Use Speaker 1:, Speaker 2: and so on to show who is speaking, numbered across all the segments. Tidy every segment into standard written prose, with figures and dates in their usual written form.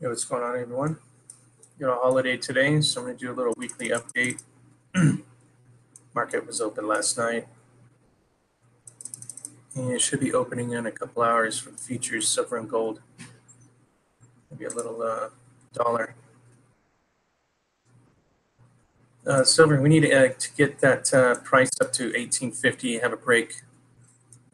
Speaker 1: Hey, what's going on, everyone? Got a holiday today, so I'm going to do a little weekly update. Market was open last night, and it should be opening in a couple hours for the futures, silver and gold. Maybe a little dollar. Silver, we need to get that price up to 1850, have a break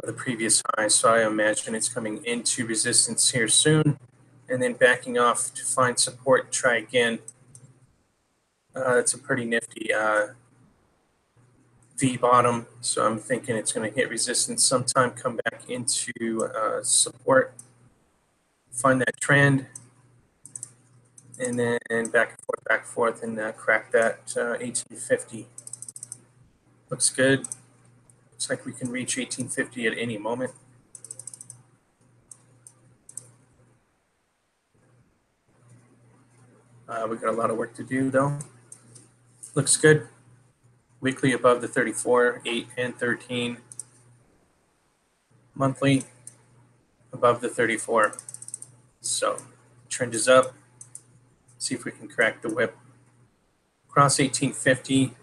Speaker 1: of the previous high. So I imagine it's coming into resistance here soon, and then backing off to find support and try again. It's a pretty nifty V bottom, so I'm thinking it's going to hit resistance sometime, come back into support, find that trend, and then back and forth, and crack that 1850. Looks good. Looks like we can reach 1850 at any moment. We've got a lot of work to do, though. Looks good. Weekly above the 34, 8, and 13. Monthly above the 34. So trend is up. See if we can crack the whip. Cross 1850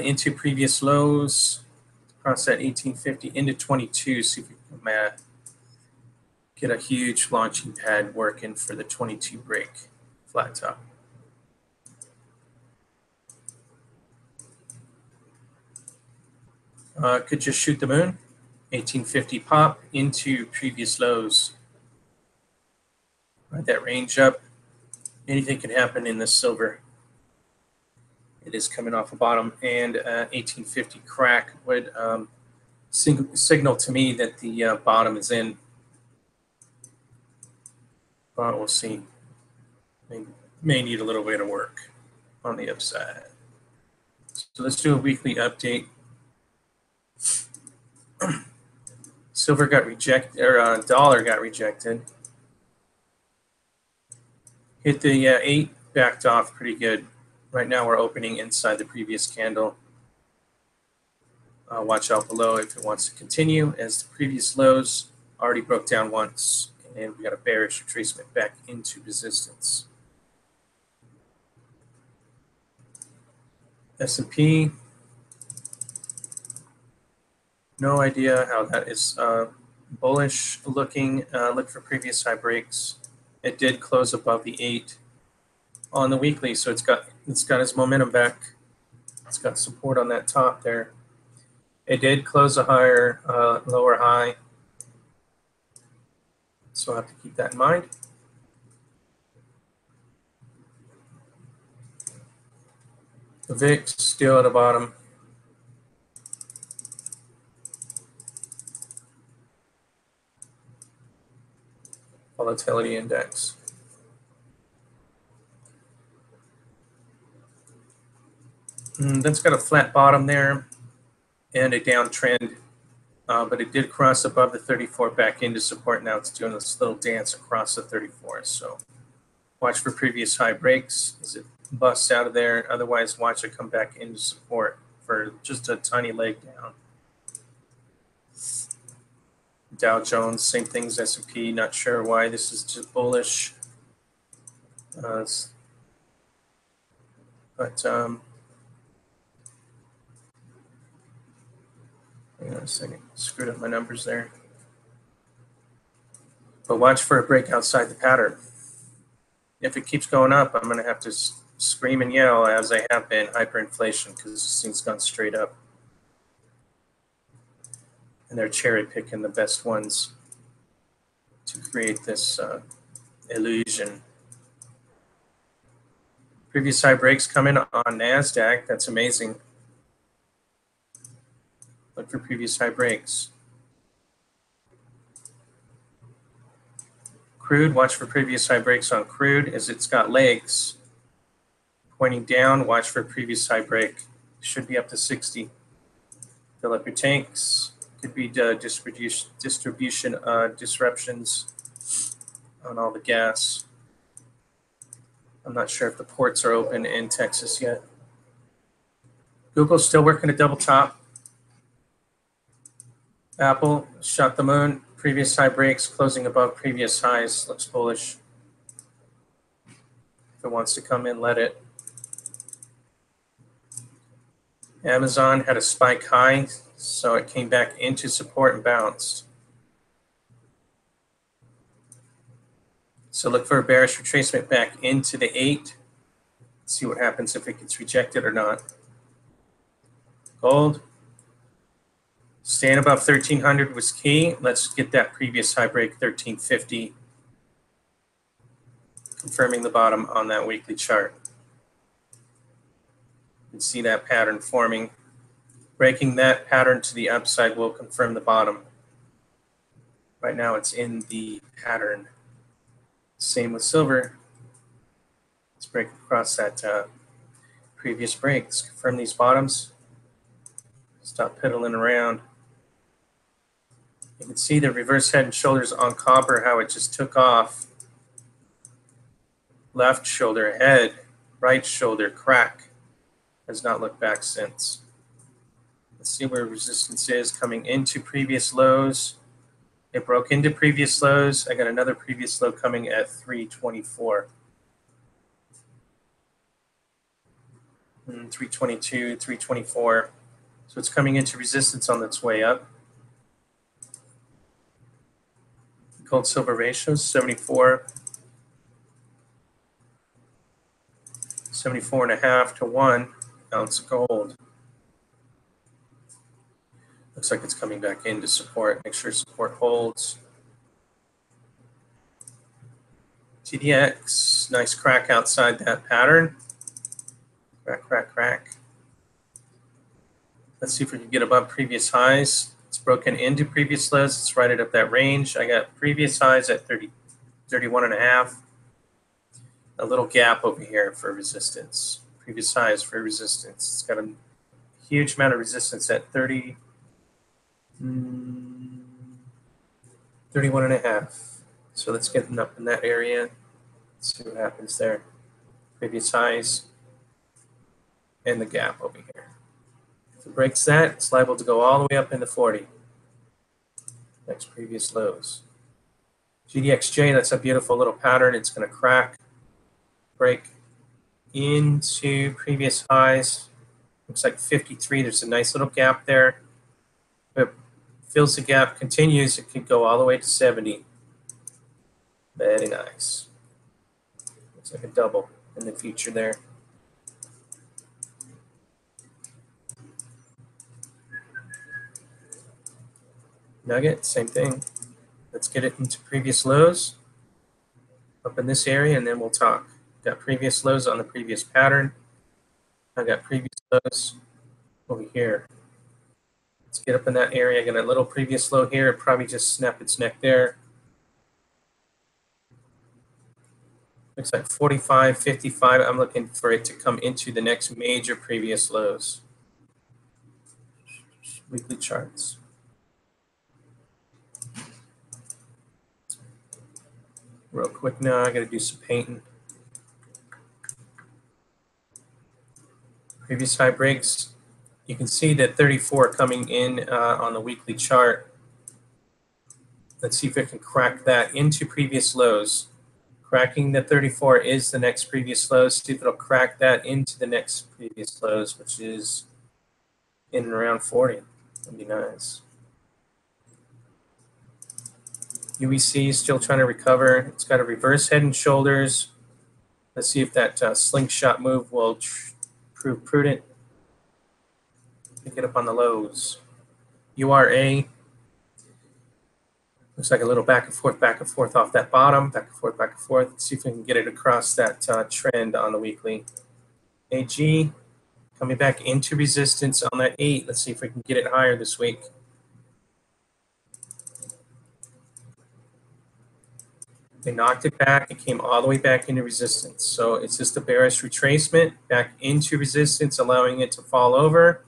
Speaker 1: into previous lows. Cross that 1850 into 22. See if we can get a huge launching pad working for the 22 break. Flat top. Could just shoot the moon. 1850 pop into previous lows. Right, that range up. Anything can happen in the silver. It is coming off a bottom, and 1850 crack would signal to me that the bottom is in. But we'll see. May need a little bit of work on the upside. So let's do a weekly update. Silver got rejected, or dollar got rejected. Hit the 8, backed off pretty good. Right now we're opening inside the previous candle. Watch out below if it wants to continue, as the previous lows already broke down once, and we got a bearish retracement back into resistance. S&P, no idea how that is bullish looking. Look for previous high breaks. It did close above the 8 on the weekly, so it's got its momentum back. It's got support on that top there. It did close a higher, lower high, so I'll have to keep that in mind. The VIX still at the bottom. Volatility index. That's got a flat bottom there and a downtrend, but it did cross above the 34 back into support. Now it's doing this little dance across the 34. So watch for previous high breaks as it busts out of there. Otherwise, watch it come back into support for just a tiny leg down. Dow Jones, same thing as S&P. Not sure why this is just bullish. But hang on a second, screwed up my numbers there. But watch for a break outside the pattern. If it keeps going up, I'm going to have to scream and yell, as I have been, hyperinflation, because this thing's gone straight up. And they're cherry picking the best ones to create this illusion. Previous high breaks coming on NASDAQ. That's amazing. Look for previous high breaks. Crude, watch for previous high breaks on crude, as it's got legs pointing down. Watch for previous high break. Should be up to 60. Fill up your tanks. Could be distribution disruptions on all the gas. I'm not sure if the ports are open in Texas yet. Google's still working a double top. Apple shot the moon. Previous high breaks, closing above previous highs. Looks bullish. If it wants to come in, let it. Amazon had a spike high, so it came back into support and bounced. So look for a bearish retracement back into the 8. See what happens if it gets rejected or not. Gold. Staying above 1300 was key. Let's get that previous high break, 1350. Confirming the bottom on that weekly chart. You can see that pattern forming. Breaking that pattern to the upside will confirm the bottom. Right now it's in the pattern. Same with silver. Let's break across that previous break. Let's confirm these bottoms. Stop piddling around. You can see the reverse head and shoulders on copper, how it just took off. Left shoulder, head, right shoulder, crack. Has not looked back since. Let's see where resistance is coming into previous lows. It broke into previous lows. I got another previous low coming at 324. 322, 324. So it's coming into resistance on its way up. Gold silver ratios 74. 74.5 to 1 ounce of gold. Looks like it's coming back into support. Make sure support holds. TDX, nice crack outside that pattern. Crack, crack, crack. Let's see if we can get above previous highs. It's broken into previous lows. It's right at that range. I got previous highs at 31.5. A little gap over here for resistance. Previous highs for resistance. It's got a huge amount of resistance at 31.5. So let's get up in that area. Let's see what happens there. Previous highs and the gap over here. If it breaks that, it's liable to go all the way up into 40. Next previous lows. GDXJ, that's a beautiful little pattern. It's going to crack, break into previous highs. Looks like 53. There's a nice little gap there. If it fills the gap, continues, it could go all the way to 70. Very nice. Looks like a double in the future there. Nugget, same thing. Let's get it into previous lows up in this area, and then we'll talk. Got previous lows on the previous pattern. I got previous lows over here. Let's get up in that area. I got a little previous low here. It probably just snapped its neck there. Looks like 45, 55. I'm looking for it to come into the next major previous lows. Weekly charts. Real quick now, I got to do some painting. Previous high breaks. You can see that 34 coming in on the weekly chart. Let's see if it can crack that into previous lows. Cracking the 34 is the next previous lows. See if it'll crack that into the next previous lows, which is in and around 40. That'd be nice. UEC is still trying to recover. It's got a reverse head and shoulders. Let's see if that slingshot move will prove prudent. Pick it up on the lows. URA. Looks like a little back and forth off that bottom. Back and forth, back and forth. Let's see if we can get it across that trend on the weekly. AG coming back into resistance on that 8. Let's see if we can get it higher this week. They knocked it back. It came all the way back into resistance. So it's just a bearish retracement back into resistance, allowing it to fall over.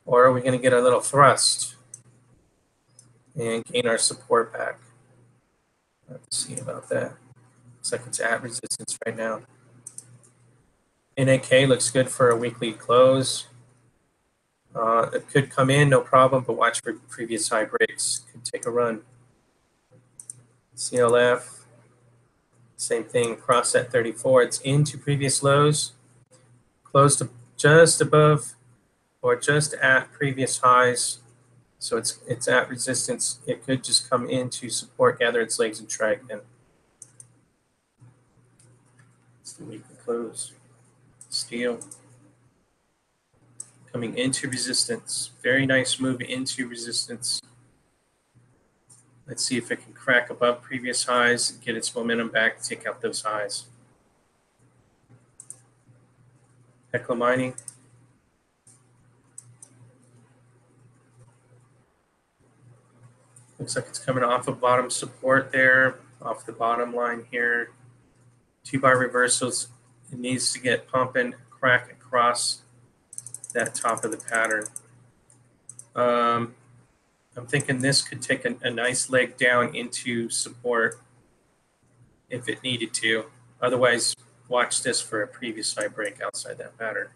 Speaker 1: Or are we going to get a little thrust and gain our support back? Let's see about that. Looks like it's at resistance right now. NAK looks good for a weekly close. It could come in, no problem, but watch for previous high breaks. Could take a run. CLF. Same thing across that 34. It's into previous lows, closed to just above or just at previous highs. So it's at resistance. It could just come into support, gather its legs, and try again. It's the weekly close. Steel coming into resistance. Very nice move into resistance. Let's see if it can crack above previous highs, get its momentum back, take out those highs. Hecla Mining. Looks like it's coming off of bottom support there, off the bottom line here. 2-bar reversals. It needs to get pumping, crack across that top of the pattern. I'm thinking this could take a nice leg down into support if it needed to. Otherwise, watch this for a previous high break outside that pattern.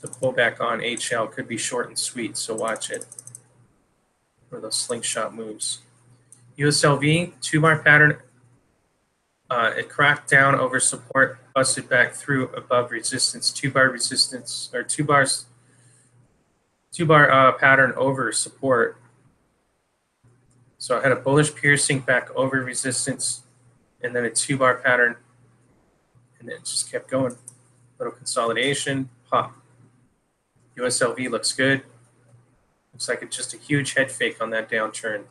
Speaker 1: The pullback on HL could be short and sweet, so watch it for those slingshot moves. USLV, 2-bar pattern. It cracked down over support, busted back through above resistance, 2-bar resistance, or 2-bar pattern over support. So I had a bullish piercing back over resistance, and then a 2-bar pattern, and it just kept going. Little consolidation, pop. USLV looks good. Looks like it's just a huge head fake on that downturn.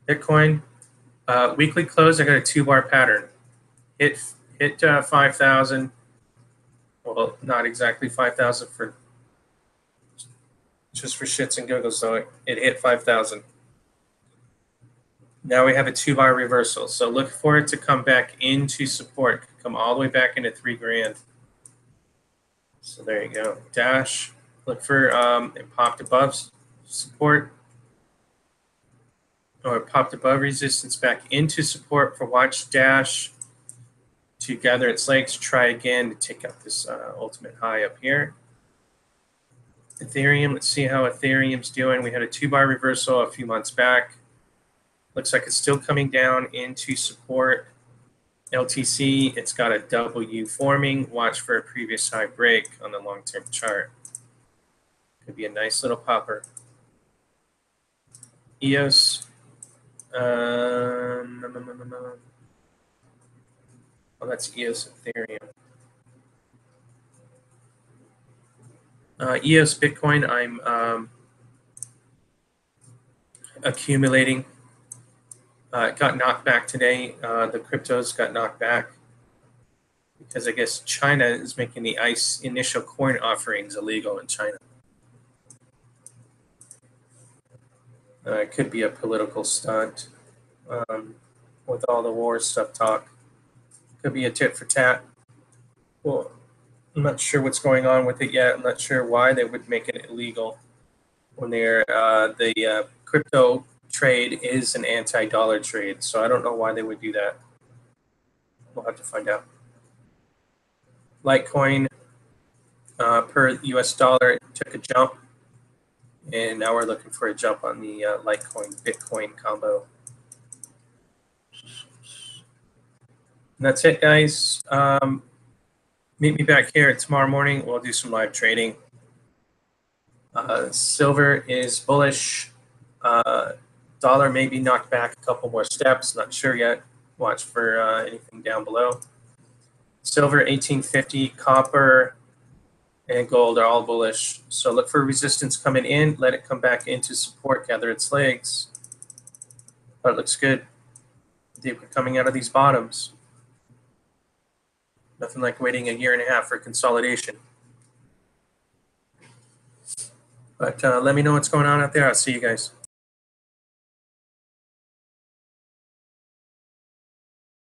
Speaker 1: Bitcoin, weekly close, I got a 2-bar pattern. Hit 5,000. Well, not exactly 5,000 for just for shits and giggles, so it hit 5,000. Now we have a 2-bar reversal. So look for it to come back into support, come all the way back into 3 grand. So there you go. Dash, look for it popped above support, or it popped above resistance back into support for watch Dash to gather its legs, try again to take out this ultimate high up here. Ethereum, let's see how Ethereum's doing. We had a 2-bar reversal a few months back. Looks like it's still coming down into support. LTC, it's got a W forming. Watch for a previous high break on the long-term chart. Could be a nice little popper. EOS. Oh, that's EOS Ethereum. EOS Bitcoin, I'm accumulating. It got knocked back today. The cryptos got knocked back because I guess China is making the ICE initial coin offerings illegal in China. It could be a political stunt with all the war stuff talk. Could be a tit for tat. Well, I'm not sure what's going on with it yet. I'm not sure why they would make it illegal when they're the crypto trade is an anti-dollar trade. So I don't know why they would do that. We'll have to find out. Litecoin per US dollar took a jump, and now we're looking for a jump on the Litecoin Bitcoin combo. And that's it, guys. Meet me back here tomorrow morning. We'll do some live trading. Silver is bullish. Dollar may be knocked back a couple more steps. Not sure yet. Watch for anything down below. Silver 1850, copper, and gold are all bullish. So look for resistance coming in. Let it come back into support, gather its legs. But it looks good. Deep coming out of these bottoms. Nothing like waiting a year and a half for consolidation. But let me know what's going on out there. I'll see you guys.